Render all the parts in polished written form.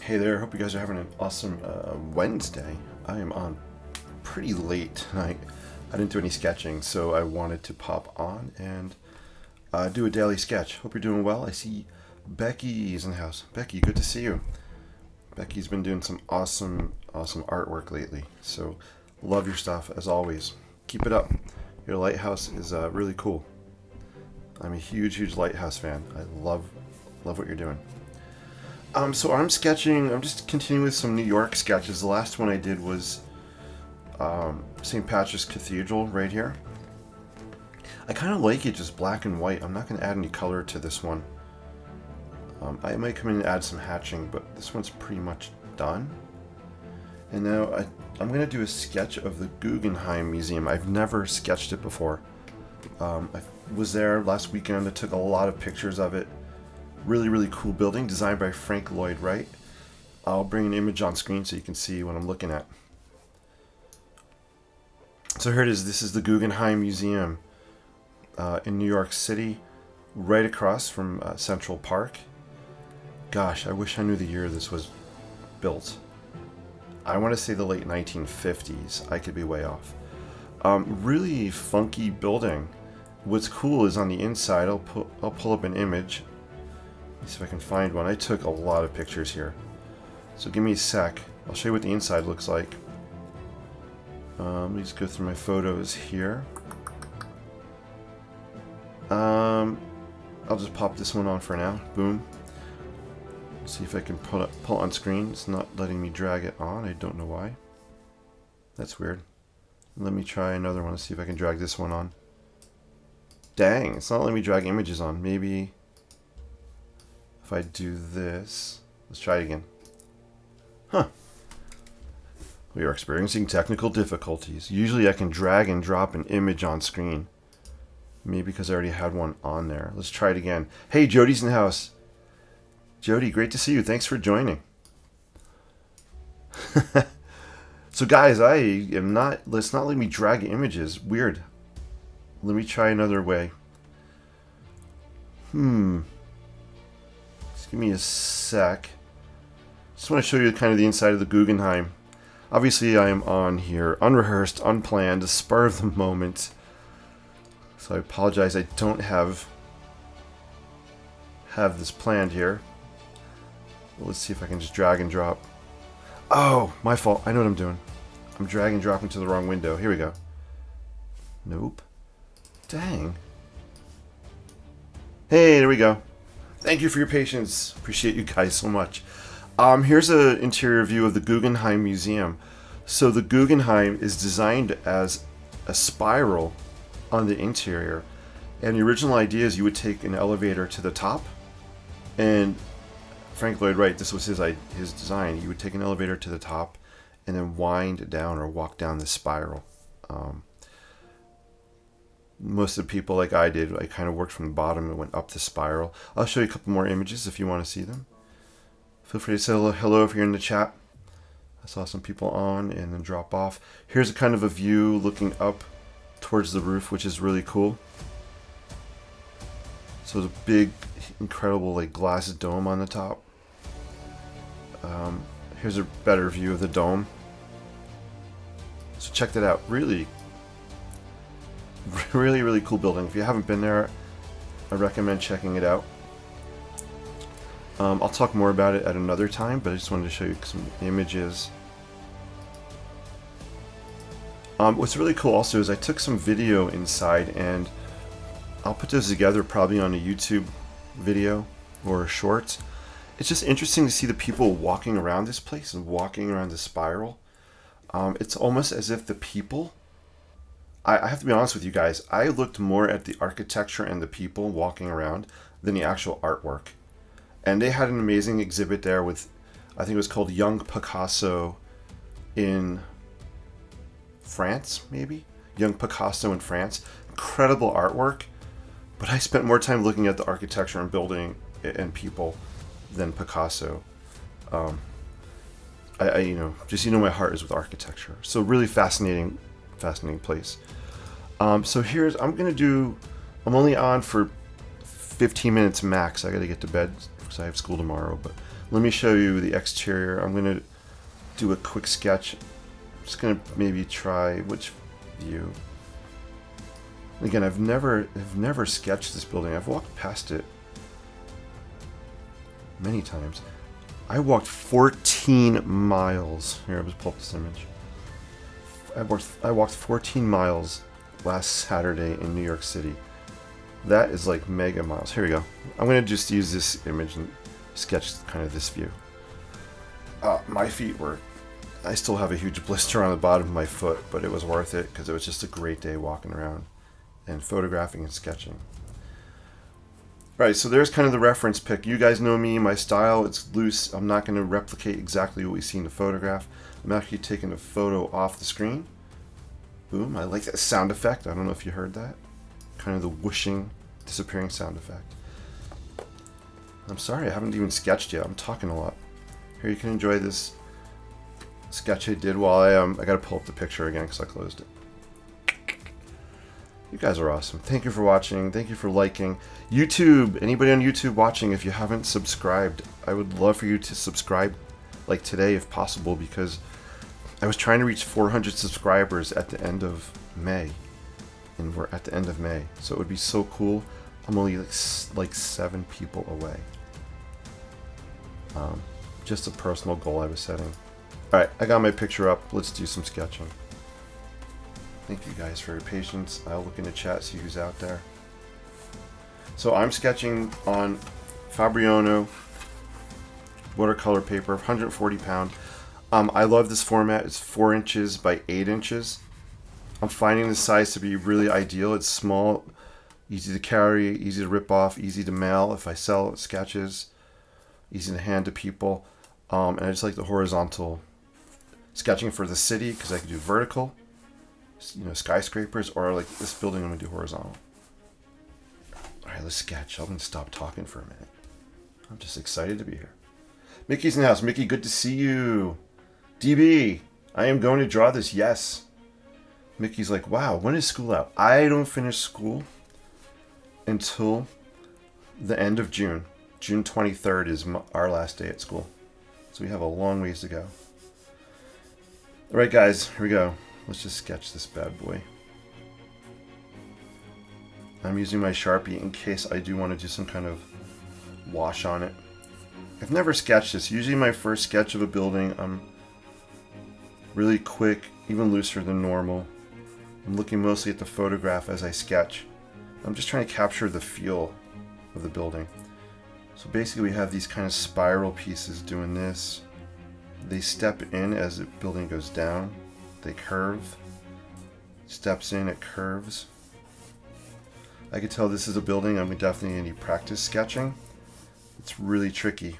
Hey there, hope you guys are having an awesome Wednesday. I am on pretty late tonight. I didn't do any sketching, so I wanted to pop on and do a daily sketch. Hope you're doing well. I see Becky's in the house. Becky, good to see you. Becky's been doing some awesome artwork lately, so love your stuff as always. Keep it up. Your lighthouse is really cool. I'm a huge Lighthouse fan. I love what you're doing. So I'm sketching. I'm just continuing with some New York sketches. The last one I did was St. Patrick's Cathedral right here. I kind of like it just black and white. I'm not going to add any color to this one. I might come in and add some hatching, but this one's pretty much done. And now I'm going to do a sketch of the Guggenheim Museum. I've never sketched it before. I was there last weekend. I took a lot of pictures of it. Really cool building, designed by Frank Lloyd Wright. I'll bring an image on screen so you can see what I'm looking at. So here it is. This is the Guggenheim Museum in New York City, right across from Central Park. Gosh, I wish I knew the year this was built. I want to say the late 1950s. I could be way off. Really funky building. What's cool is on the inside, I'll pull up an image. Let's see if I can find one. I took a lot of pictures here, so give me a sec. I'll show you what the inside looks like. Let me just go through my photos here. I'll just pop this one on for now. Boom. See if I can pull it on screen. It's not letting me drag it on. I don't know why. That's weird. Let me try another one. Let's see if I can drag this one on. Dang, it's not letting me drag images on. Maybe if I do this, let's try it again. Huh. We are experiencing technical difficulties. Usually I can drag and drop an image on screen. Maybe because I already had one on there. Let's try it again. Hey, Jody's in the house. Jody, great to see you. Thanks for joining. So guys, let's not let me drag images. Weird. Let me try another way. Just give me a sec. Just want to show you kind of the inside of the Guggenheim. Obviously, I am on here, unrehearsed, unplanned, a spur of the moment. So I apologize, I don't have this planned here. Well, let's see if I can just drag and drop. Oh, my fault. I know what I'm doing. I'm drag and dropping to the wrong window. Here we go. Nope. Dang. Hey, there we go. Thank you for your patience. Appreciate you guys so much. Here's an interior view of the Guggenheim Museum. So the Guggenheim is designed as a spiral on the interior. And the original idea is you would take an elevator to the top. And Frank Lloyd Wright, this was his design. You would take an elevator to the top and then wind down or walk down the spiral. Most of the people, like I did, I kind of worked from the bottom and went up the spiral. I'll show you a couple more images if you want to see them. Feel free to say hello if you're in the chat. I saw some people on and then drop off. Here's a kind of a view looking up towards the roof, which is really cool. So the big, incredible like glass dome on the top. Here's a better view of the dome. So check that out. Really cool building. If you haven't been there, I recommend checking it out. I'll talk more about it at another time, but I just wanted to show you some images. What's really cool also is I took some video inside, and I'll put those together probably on a YouTube video or a short. It's just interesting to see the people walking around this place and walking around the spiral. It's almost as if the people... I have to be honest with you guys, I looked more at the architecture and the people walking around than the actual artwork. And they had an amazing exhibit there with, I think it was called Young Picasso in France, maybe? Young Picasso in France. Incredible artwork. But I spent more time looking at the architecture and building and people than Picasso. My heart is with architecture. So really fascinating place. So I'm only on for 15 minutes max. I gotta get to bed because I have school tomorrow, but Let me show you the exterior. I'm going to do a quick sketch. I'm just going to maybe try which view. Again, I've never sketched this building. I've walked past it many times. I walked 14 miles. Here, I'll just pull up this image. I walked 14 miles last Saturday in New York City. That is like mega miles. Here we go. I'm going to just use this image and sketch kind of this view. My feet were... I still have a huge blister on the bottom of my foot, but it was worth it because it was just a great day walking around and photographing and sketching. Right, so there's kind of the reference pic. You guys know me, my style, it's loose. I'm not going to replicate exactly what we see in the photograph. I'm actually taking a photo off the screen. Boom, I like that sound effect. I don't know if you heard that. Kind of the whooshing, disappearing sound effect. I'm sorry, I haven't even sketched yet. I'm talking a lot. Here, you can enjoy this sketch I did while I got to pull up the picture again because I closed it. You guys are awesome. Thank you for watching. Thank you for liking. YouTube, anybody on YouTube watching, if you haven't subscribed, I would love for you to subscribe like today if possible, because I was trying to reach 400 subscribers at the end of May. And we're at the end of May. So it would be so cool. I'm only like 7 people away. Just a personal goal I was setting. Alright, I got my picture up. Let's do some sketching. Thank you guys for your patience. I'll look in the chat, see who's out there. So I'm sketching on Fabriano watercolor paper, 140 pound. I love this format. It's 4 inches by 8 inches. I'm finding the size to be really ideal. It's small, easy to carry, easy to rip off, easy to mail if I sell sketches, easy to hand to people. And I just like the horizontal sketching for the city because I can do vertical, you know, skyscrapers, or like this building I'm gonna do horizontal. All right, let's sketch. I'm gonna stop talking for a minute. I'm just excited to be here. Mickey's in the house. Mickey, good to see you. DB, I am going to draw this. Yes. Mickey's like, wow, when is school out? I don't finish school until the end of June. June 23rd is our last day at school. So we have a long ways to go. All right, guys, here we go. Let's just sketch this bad boy. I'm using my Sharpie in case I do want to do some kind of wash on it. I've never sketched this. Usually my first sketch of a building, I'm really quick, even looser than normal. I'm looking mostly at the photograph as I sketch. I'm just trying to capture the feel of the building. So basically we have these kind of spiral pieces doing this. They step in as the building goes down. They curve. Steps in, it curves. I could tell this is a building I'm definitely going to need practice sketching. It's really tricky.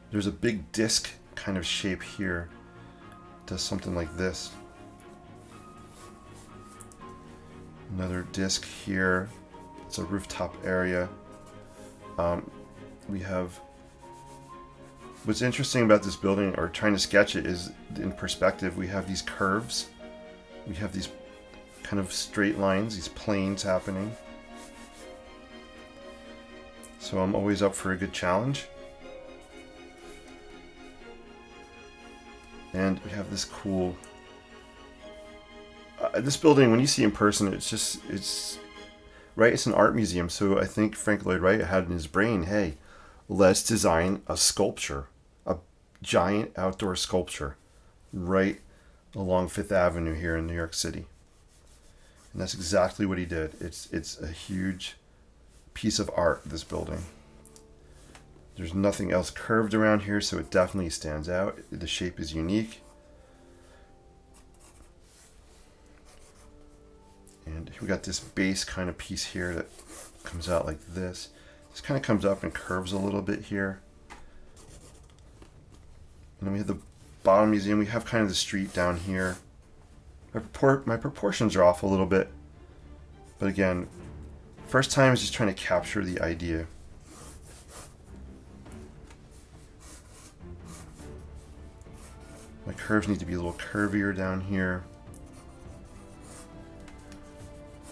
There's a big disc kind of shape here. It does something like this. Another disc here. It's a rooftop area. We have... What's interesting about this building, or trying to sketch it, is in perspective. We have these curves. We have these kind of straight lines, these planes happening. So I'm always up for a good challenge. And we have this cool... this building, when you see it in person, it's right, it's an art museum. So I think Frank Lloyd Wright had in his brain, hey, let's design a sculpture, a giant outdoor sculpture right along Fifth Avenue here in New York City. And that's exactly what he did. It's a huge piece of art, this building. There's nothing else curved around here, so it definitely stands out. The shape is unique. And we got this base kind of piece here that comes out like this. This kind of comes up and curves a little bit here. And then we have the bottom museum. We have kind of the street down here. My proportions are off a little bit. But again, first time is just trying to capture the idea. My curves need to be a little curvier down here.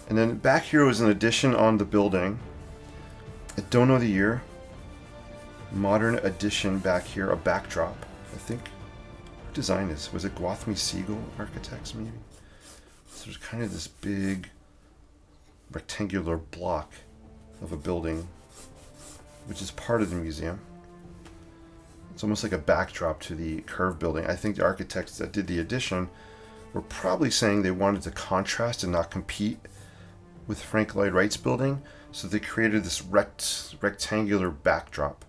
And then back here was an addition on the building. I don't know the year. modern addition back here, a backdrop. I think, who designed this? Was it Gwathmey Siegel Architects maybe? So there's kind of this big rectangular block of a building, which is part of the museum. It's almost like a backdrop to the curved building. I think the architects that did the addition were probably saying they wanted to contrast and not compete with Frank Lloyd Wright's building, so they created this rectangular backdrop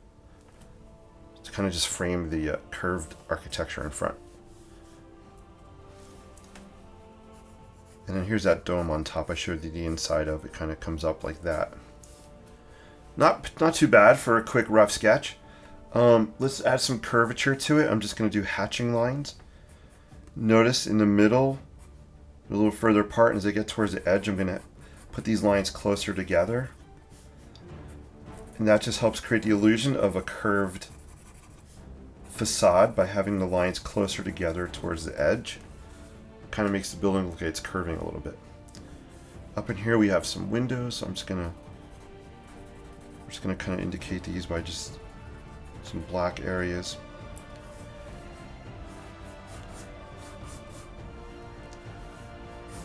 to kind of just frame the curved architecture in front. And then here's that dome on top I showed you the inside of. It kind of comes up like that. Not too bad for a quick rough sketch. Let's add some curvature to it. I'm just going to do hatching lines. Notice in the middle, a little further apart, and as I get towards the edge, I'm going to put these lines closer together. And that just helps create the illusion of a curved facade by having the lines closer together towards the edge. Kind of makes the building look like it's curving a little bit. Up in here we have some windows, so I'm just gonna kind of indicate these by just some black areas.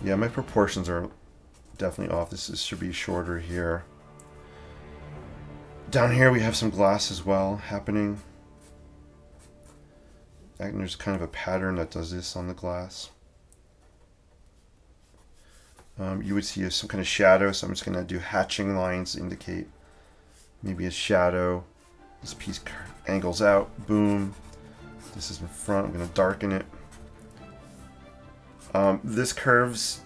Yeah, my proportions are definitely off. This should be shorter here. Down here we have some glass as well happening. And there's kind of a pattern that does this on the glass. You would see some kind of shadow, so I'm just going to do hatching lines to indicate maybe a shadow. This piece angles out, boom. This is in front, I'm going to darken it. This curves,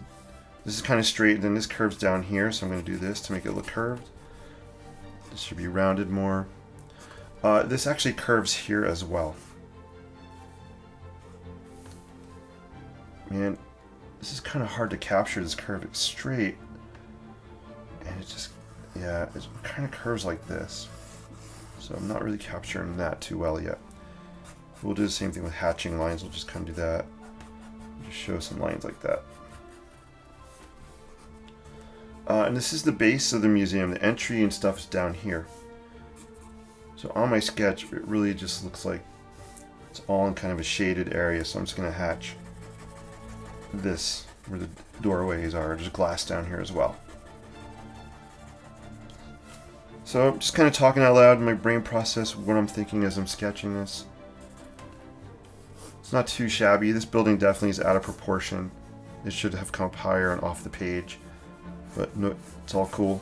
this is kind of straight, then this curves down here, so I'm going to do this to make it look curved. This should be rounded more. This actually curves here as well. Man, this is kind of hard to capture, this curve. It's straight, and it just, yeah, it kind of curves like this. So I'm not really capturing that too well yet. We'll do the same thing with hatching lines. We'll just kind of do that. Just show some lines like that. And this is the base of the museum. The entry and stuff is down here. So on my sketch, it really just looks like it's all in kind of a shaded area. So I'm just going to hatch this where the doorways are. There's glass down here as well. So I'm just kind of talking out loud in my brain process what I'm thinking as I'm sketching this. It's not too shabby. This building definitely is out of proportion. It should have come up higher and off the page. But no, it's all cool.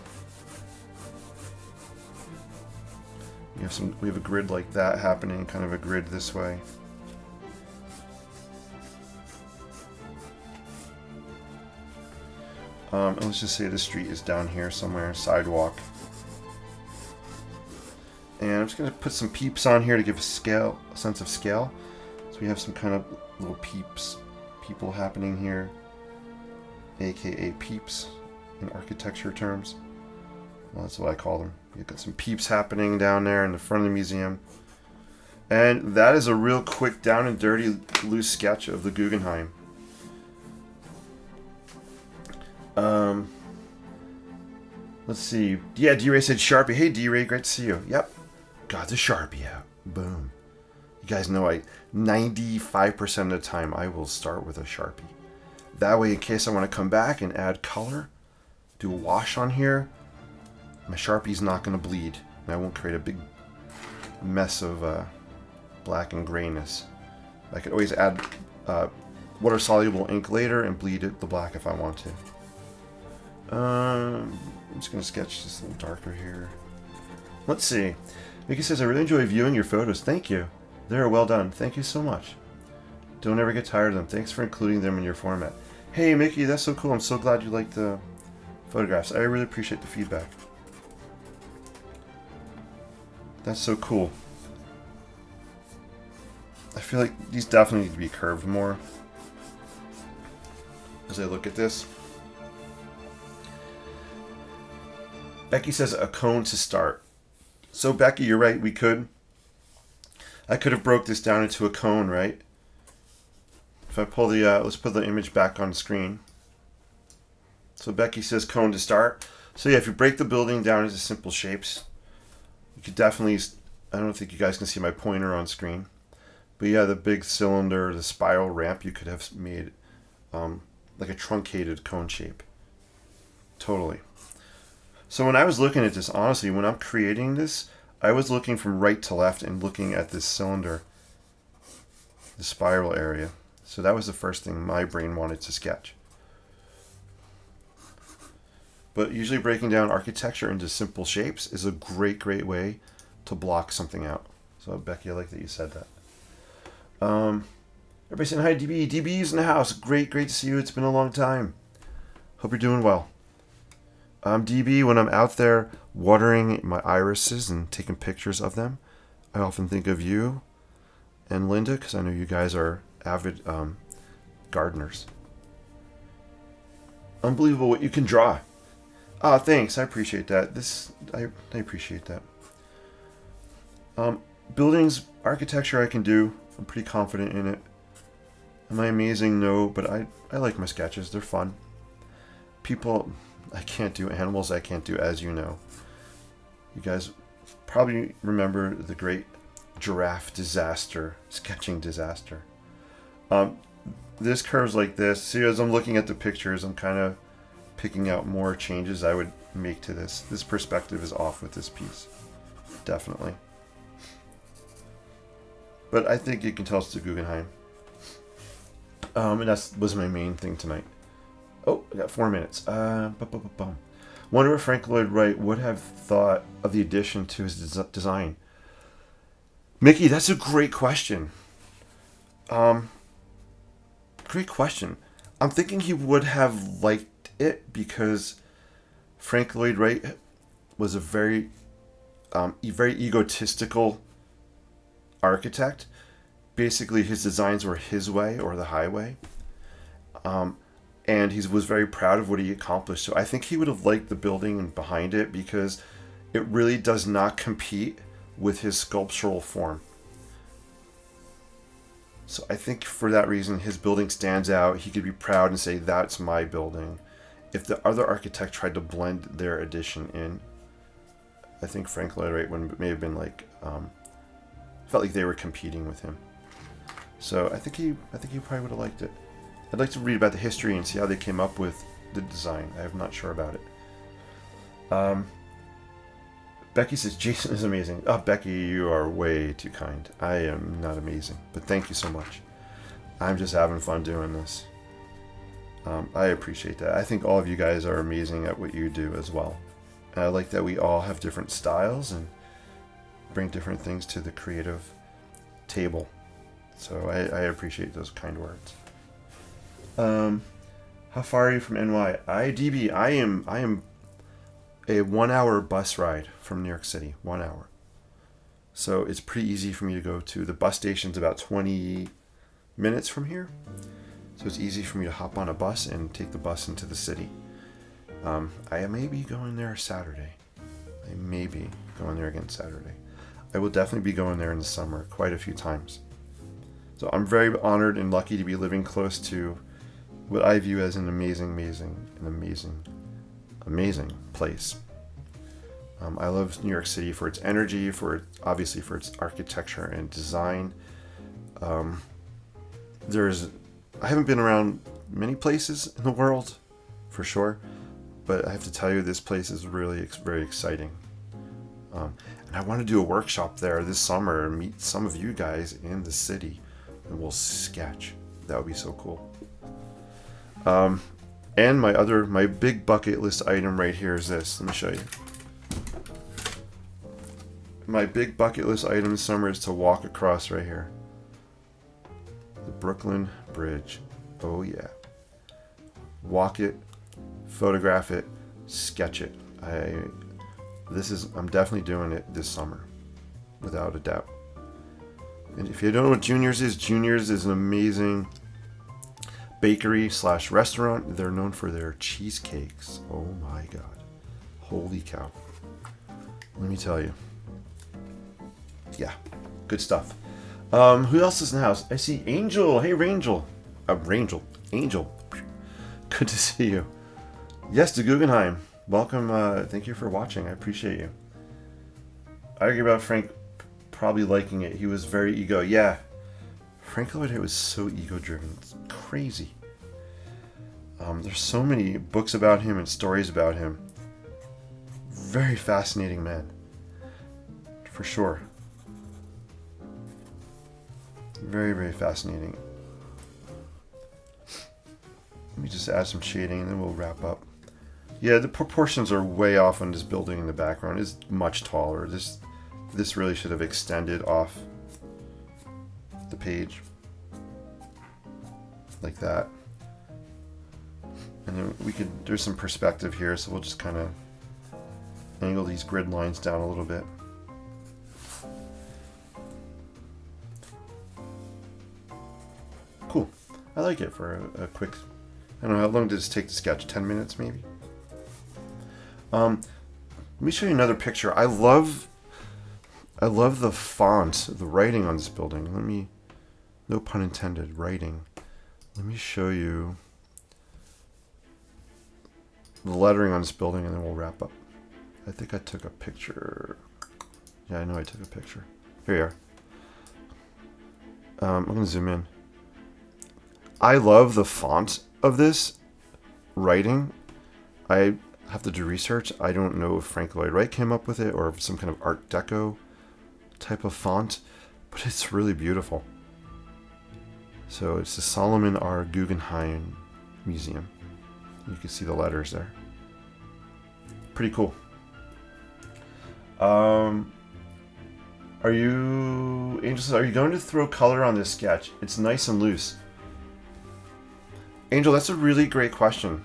We have a grid like that happening, kind of a grid this way. And let's just say the street is down here somewhere, sidewalk. And I'm just going to put some peeps on here to give a sense of scale. So we have some kind of little people happening here, aka peeps in architecture terms. Well, that's what I call them. You've got some peeps happening down there in the front of the museum. And that is a real quick down and dirty loose sketch of the Guggenheim. Let's see. Yeah, D-Ray said Sharpie. Hey, D-Ray, great to see you. Yep. Got the Sharpie out. Boom. You guys know 95% of the time I will start with a Sharpie. That way, in case I want to come back and add color, do a wash on here, my Sharpie's not going to bleed. And I won't create a big mess of black and grayness. I could always add water-soluble ink later and bleed the black if I want to. I'm just going to sketch this a little darker here. Let's see. Mickey says, I really enjoy viewing your photos. Thank you. They're well done. Thank you so much. Don't ever get tired of them. Thanks for including them in your format. Hey, Mickey, that's so cool. I'm so glad you like the photographs. I really appreciate the feedback. That's so cool. I feel like these definitely need to be curved more as I look at this. Becky says a cone to start. So Becky, you're right. I could have broke this down into a cone, right? If I pull the, let's put the image back on the screen. So Becky says cone to start. So yeah, if you break the building down into simple shapes, you could definitely I don't think you guys can see my pointer on screen. But yeah, the big cylinder, the spiral ramp, you could have made like a truncated cone shape. Totally. So when I was looking at this, honestly, when I'm creating this, I was looking from right to left and looking at this cylinder, the spiral area. So that was the first thing my brain wanted to sketch. But usually breaking down architecture into simple shapes is a great way to block something out. So Becky, I like that you said that. Everybody saying hi, DB. DB's in the house. Great to see you. It's been a long time. Hope you're doing well. DB, when I'm out there watering my irises and taking pictures of them, I often think of you and Linda, because I know you guys are avid gardeners. Unbelievable what you can draw. Ah, thanks. I appreciate that. I appreciate that. Buildings, architecture I can do. I'm pretty confident in it. Am I amazing? No, but I like my sketches. They're fun. People, I can't do animals. I can't do, as you know. You guys probably remember the great giraffe disaster, sketching disaster. This curves like this. See, as I'm looking at the pictures, I'm kind of picking out more changes I would make to this. This perspective is off with this piece. Definitely. But I think you can tell it's the Guggenheim. And that was my main thing tonight. Oh, I got 4 minutes. Wonder if Frank Lloyd Wright would have thought of the addition to his design. Mickey, that's a great question. Great question. I'm thinking he would have liked it because Frank Lloyd Wright was a very egotistical architect. Basically, his designs were his way or the highway. And he was very proud of what he accomplished. So I think he would have liked the building behind it because it really does not compete with his sculptural form. So I think for that reason, his building stands out. He could be proud and say, that's my building. If the other architect tried to blend their addition in, I think Frank Lloyd Wright may have been like, felt like they were competing with him. So I think he probably would have liked it. I'd like to read about the history and see how they came up with the design. I'm not sure about it. Becky says, Jason is amazing. Oh, Becky, you are way too kind. I am not amazing, but thank you so much. I'm just having fun doing this. I appreciate that. I think all of you guys are amazing at what you do as well. And I like that we all have different styles and bring different things to the creative table. So I appreciate those kind words. How far are you from NY? DB, I am a 1 hour bus ride from New York City. 1 hour. So it's pretty easy for me to go to. The bus station's about 20 minutes from here. So it's easy for me to hop on a bus and take the bus into the city. I may be going there Saturday. I may be going there again Saturday. I will definitely be going there in the summer quite a few times. So I'm very honored and lucky to be living close to what I view as an amazing place. I love New York City for its energy, obviously for its architecture and design. I haven't been around many places in the world, for sure, but I have to tell you, this place is really very exciting. And I want to do a workshop there this summer and meet some of you guys in the city, and we'll sketch. That would be so cool. And my big bucket list item right here is this. Let me show you. My big bucket list item this summer is to walk across right here. The Brooklyn Bridge. Oh yeah. Walk it, photograph it, sketch it. I'm definitely doing it this summer, without a doubt. And if you don't know what Junior's is an amazing bakery / restaurant. They're known for their cheesecakes. Oh my god. Holy cow. Let me tell you. Yeah, good stuff. Who else is in the house? I see Angel. Hey, Rangel. Angel. Good to see you. Yes, to Guggenheim. Welcome. Thank you for watching. I appreciate you. I argue about Frank probably liking it. He was very ego. Yeah, Frank Lloyd Wright was so ego-driven. It's crazy. There's so many books about him and stories about him. Very fascinating man, for sure. Very, very fascinating. Let me just add some shading and then we'll wrap up. Yeah, the proportions are way off on this building in the background. It's much taller. This really should have extended off the page. Like that. And then there's some perspective here, so we'll just kind of angle these grid lines down a little bit. Cool. I like it for a quick, I don't know, how long did this take to sketch? 10 minutes maybe? Let me show you another picture. I love the font, the writing on this building. No pun intended, writing. Let me show you the lettering on this building and then we'll wrap up. I think I took a picture. Yeah, I know I took a picture. Here you are. I'm going to zoom in. I love the font of this writing. I have to do research. I don't know if Frank Lloyd Wright came up with it or if some kind of Art Deco type of font, but it's really beautiful. So it's the Solomon R. Guggenheim Museum. You can see the letters there. Pretty cool. Angel says, are you going to throw color on this sketch? It's nice and loose. Angel, that's a really great question.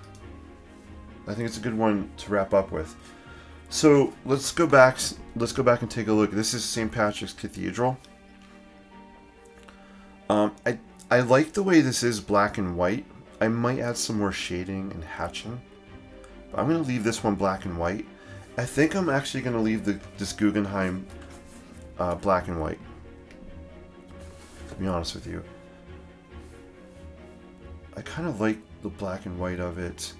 I think it's a good one to wrap up with. So let's go back and take a look. This is St. Patrick's Cathedral. I like the way this is black and white. I might add some more shading and hatching. But I'm going to leave this one black and white. I think I'm actually going to leave this Guggenheim black and white. To be honest with you. I kind of like the black and white of it.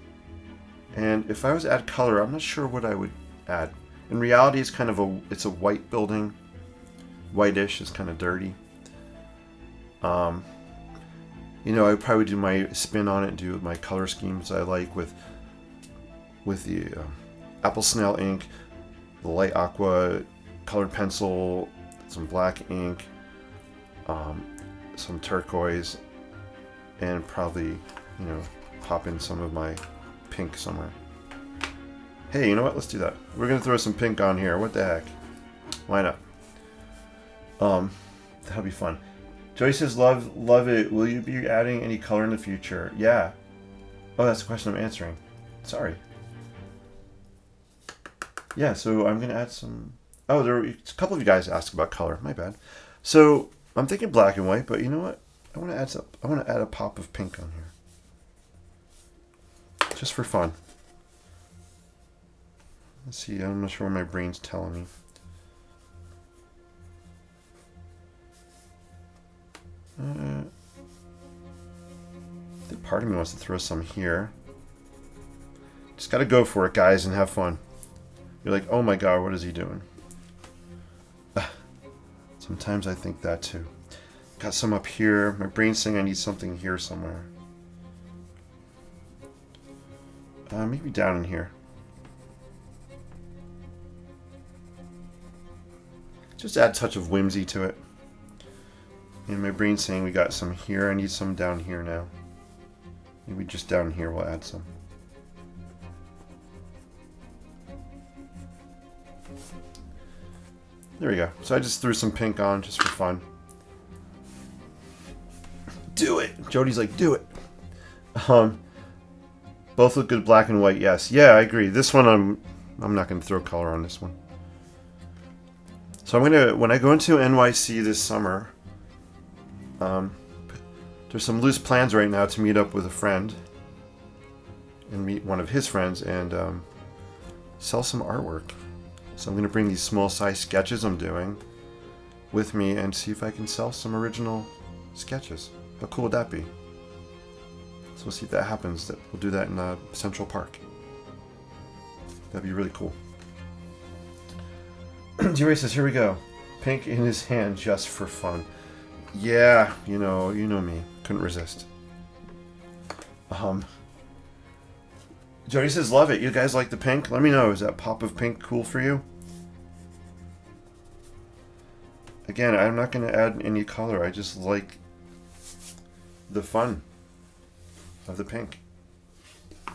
And if I was to add color, I'm not sure what I would add. In reality, it's kind of it's a white building. Whitish, it's kind of dirty. You know, I would probably do my spin on it, do my color schemes I like with the apple snail ink, the light aqua colored pencil, some black ink, some turquoise, and probably, you know, pop in some of my pink somewhere. Hey, you know what? Let's do that. We're gonna throw some pink on here. What the heck? Why not? That'll be fun. Joyce says, love it. Will you be adding any color in the future? Yeah. Oh, that's the question I'm answering. Sorry. Yeah, so I'm gonna add some. Oh, there were a couple of you guys asked about color. My bad. So I'm thinking black and white, but you know what? I want to add a pop of pink on here, just for fun. Let's see. I'm not sure what my brain's telling me. I think part of me wants to throw some here. Just gotta go for it, guys, and have fun. You're like, oh my god, what is he doing? Sometimes I think that too. Got some up here. My brain's saying I need something here somewhere. Maybe down in here. Just add a touch of whimsy to it. And my brain's saying we got some here. I need some down here now. Maybe just down here we'll add some. There we go. So I just threw some pink on just for fun. Do it! Jody's like, do it! Both look good black and white, yes. Yeah, I agree. This one I'm not gonna throw color on this one. So I'm gonna, when I go into NYC this summer, there's some loose plans right now to meet up with a friend and meet one of his friends and sell some artwork. So I'm going to bring these small size sketches I'm doing with me and see if I can sell some original sketches. How cool would that be? So we'll see if that happens. We'll do that in Central Park. That'd be really cool. G-Ray says, here we go. Pink in his hand just for fun. Yeah, you know me. Couldn't resist. Jody says, love it. You guys like the pink? Let me know. Is that pop of pink cool for you? Again, I'm not going to add any color. I just like the fun of the pink.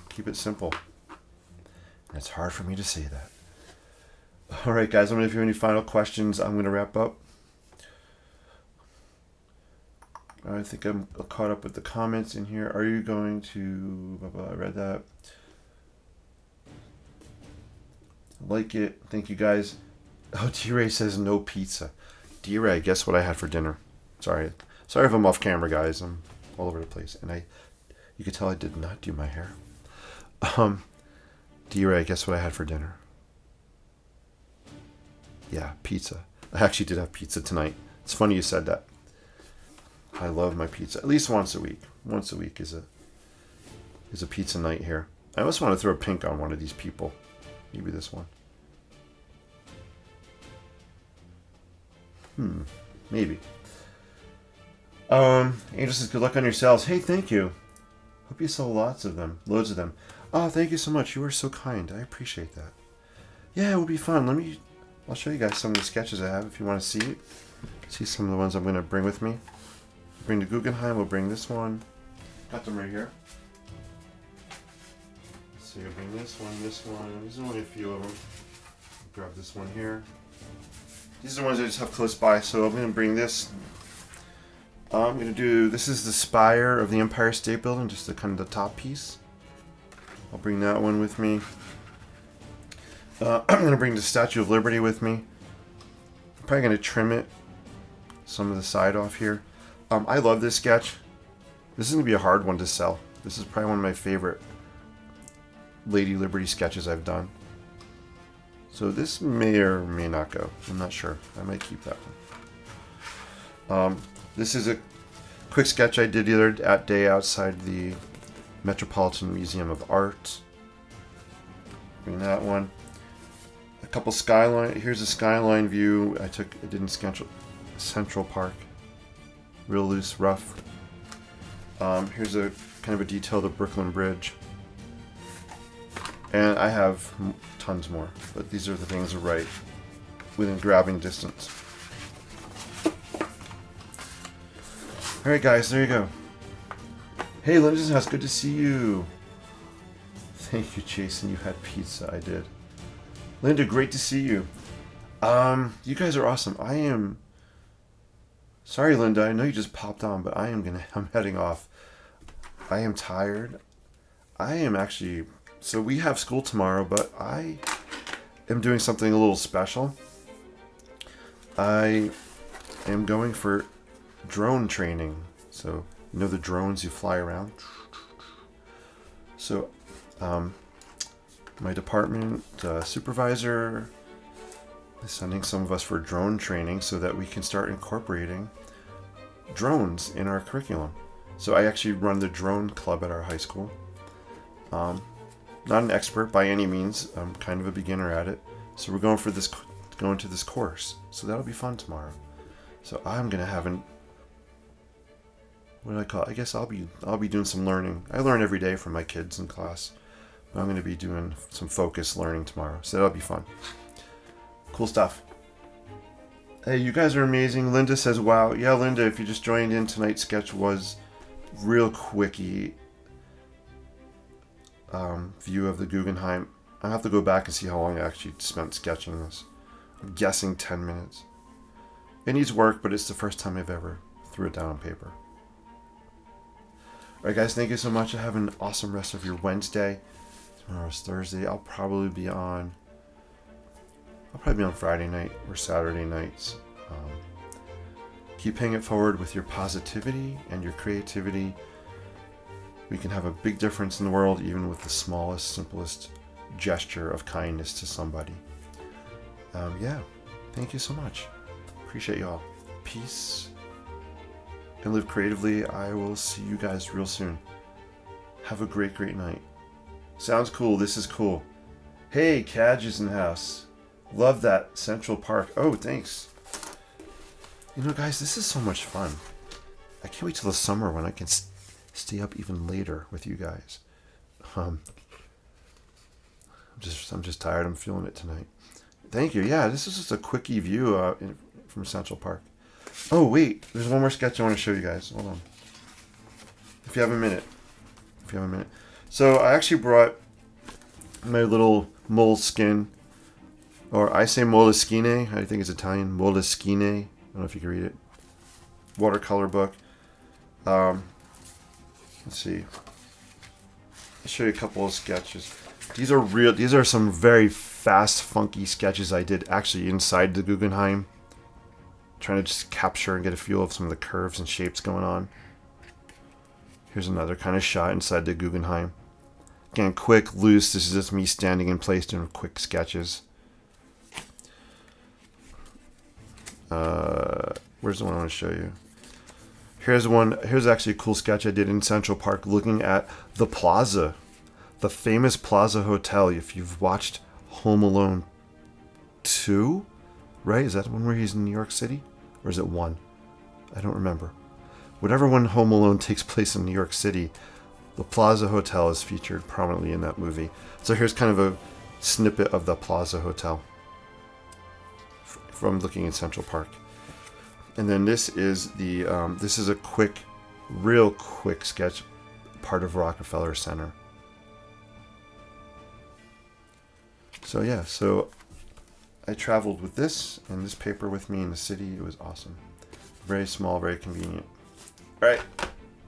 Keep it simple. It's hard for me to say that. Alright guys, if you have any final questions, I'm going to wrap up. I think I'm caught up with the comments in here. Are you going to... I read that. Like it. Thank you guys. Oh, D-Ray says no pizza. D-Ray, guess what I had for dinner? Sorry if I'm off camera, guys. I'm all over the place. And you could tell I did not do my hair. D-Ray, guess what I had for dinner? Yeah, pizza. I actually did have pizza tonight. It's funny you said that. I love my pizza. At least once a week. Once a week is a pizza night here. I almost want to throw pink on one of these people. Maybe this one. Maybe. Angel says, good luck on your sales. Hey, thank you. Hope you sell lots of them. Loads of them. Oh, thank you so much. You are so kind. I appreciate that. Yeah, it will be fun. I'll show you guys some of the sketches I have if you want to see it. See some of the ones I'm going to bring with me. Bring the Guggenheim. We'll bring this one. Got them right here. So you'll bring this one, this one. There's only a few of them. Grab this one here. These are the ones I just have close by. So I'm going to bring this. I'm going to do, this is the spire of the Empire State Building, just the kind of the top piece. I'll bring that one with me. I'm going to bring the Statue of Liberty with me. I'm probably going to trim it, some of the side off here. I love this sketch. This is going to be a hard one to sell. This is probably one of my favorite Lady Liberty sketches I've done. So this may or may not go. I'm not sure. I might keep that one. This is a quick sketch I did the other day outside the Metropolitan Museum of Art. Bring that one. A couple skyline. Here's a skyline view I did in Central Park. Real loose, rough. Here's a kind of a detail of the Brooklyn Bridge. And I have tons more, but these are the things that are right within grabbing distance. Alright guys, there you go. Hey Linda's house, good to see you. Thank you, Jason. You had pizza. I did. Linda, great to see you. You guys are awesome. I am... Sorry, Linda. I know you just popped on, but I'm heading off. I am tired. I am actually... So we have school tomorrow, but I am doing something a little special. I am going for drone training. So, you know the drones you fly around? So, my department supervisor is sending some of us for drone training so that we can start incorporating drones in our curriculum. So I actually run the drone club at our high school. Not an expert by any means. I'm kind of a beginner at it. So we're going to this course. So that'll be fun tomorrow. So I'm gonna have what do I call it? I guess I'll be doing some learning. I learn every day from my kids in class. But I'm gonna be doing some focused learning tomorrow. So that'll be fun. Cool stuff. Hey, you guys are amazing. Linda says, wow. Yeah, Linda, if you just joined in, tonight's sketch was real quickie. View of the Guggenheim. I'll have to go back and see how long I actually spent sketching this. I'm guessing 10 minutes. It needs work, but it's the first time I've ever threw it down on paper. Alright guys, thank you so much. Have an awesome rest of your Wednesday. Tomorrow's Thursday. I'll probably be on Friday night or Saturday nights. Keep paying it forward with your positivity and your creativity. We can have a big difference in the world even with the smallest, simplest gesture of kindness to somebody. Yeah, thank you so much. Appreciate y'all. Peace and live creatively. I will see you guys real soon. Have a great, great night. Sounds cool. This is cool. Hey, Cadge is in the house. Love that Central Park. Oh, thanks. You know, guys, this is so much fun. I can't wait till the summer when I can stay up even later with you guys. I'm just tired. I'm feeling it tonight. Thank you. Yeah, this is just a quickie view from Central Park. Oh, wait. There's one more sketch I want to show you guys. Hold on. If you have a minute. So I actually brought my little Moleskine, or I say Moleskine. I think it's Italian. Moleskine. I don't know if you can read it. Watercolor book. Let's see. I'll show you a couple of sketches. These are some very fast, funky sketches I did actually inside the Guggenheim. Trying to just capture and get a feel of some of the curves and shapes going on. Here's another kind of shot inside the Guggenheim. Again, quick, loose. This is just me standing in place doing quick sketches. Where's the one I want to show you? Here's one. Here's actually a cool sketch I did in Central Park looking at the Plaza. The famous Plaza Hotel. If you've watched Home Alone 2, right? Is that the one where he's in New York City? Or is it 1? I don't remember. Whatever one Home Alone takes place in New York City, the Plaza Hotel is featured prominently in that movie. So here's kind of a snippet of the Plaza Hotel from looking in Central Park. And then this is this is a quick, real quick sketch, part of Rockefeller Center. So yeah, so I traveled with this and this paper with me in the city. It was awesome. Very small, very convenient. All right,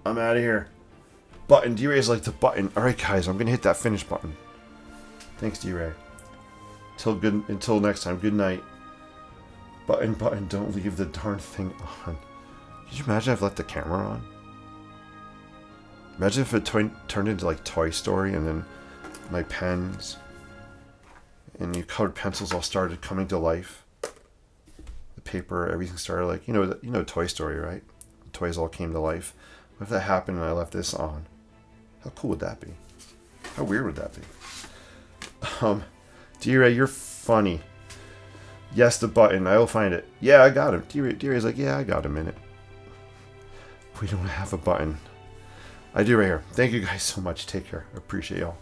I'm out of here. Button. D-Ray's like the button. All right, guys, I'm going to hit that finish button. Thanks, D-Ray. Until next time, good night. Button, don't leave the darn thing on. Could you imagine if I left the camera on? Imagine if it turned into like Toy Story and then my pens and the colored pencils all started coming to life. The paper, everything started like, you know Toy Story, right? The toys all came to life. What if that happened and I left this on? How cool would that be? How weird would that be? D-Ray, you're funny. Yes, the button. I will find it. Yeah, I got him. D-Ray's like, yeah, I got a minute. We don't have a button. I do right here. Thank you guys so much. Take care. I appreciate y'all.